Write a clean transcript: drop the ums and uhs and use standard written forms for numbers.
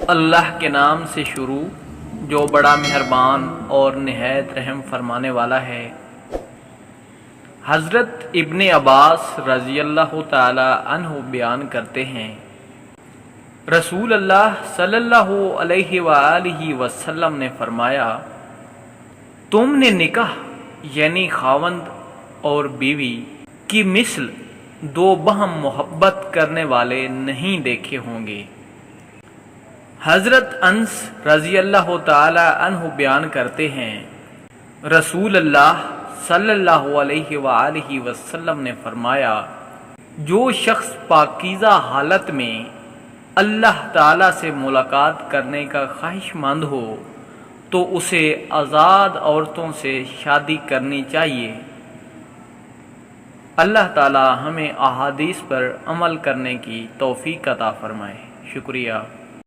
اللہ کے نام سے شروع جو بڑا مہربان اور نہایت رحم فرمانے والا ہے۔ حضرت ابن عباس رضی اللہ تعالی عنہ بیان کرتے ہیں، رسول اللہ صلی اللہ علیہ وآلہ وسلم نے فرمایا، تم نے نکاح یعنی خاوند اور بیوی کی مثل دو باہم محبت کرنے والے نہیں دیکھے ہوں گے۔ حضرت انس رضی اللہ تعالی عنہ بیان کرتے ہیں، رسول اللہ صلی اللہ علیہ وآلہ وسلم نے فرمایا، جو شخص پاکیزہ حالت میں اللہ تعالی سے ملاقات کرنے کا خواہش مند ہو تو اسے آزاد عورتوں سے شادی کرنی چاہیے۔ اللہ تعالی ہمیں احادیث پر عمل کرنے کی توفیق عطا فرمائے۔ شکریہ۔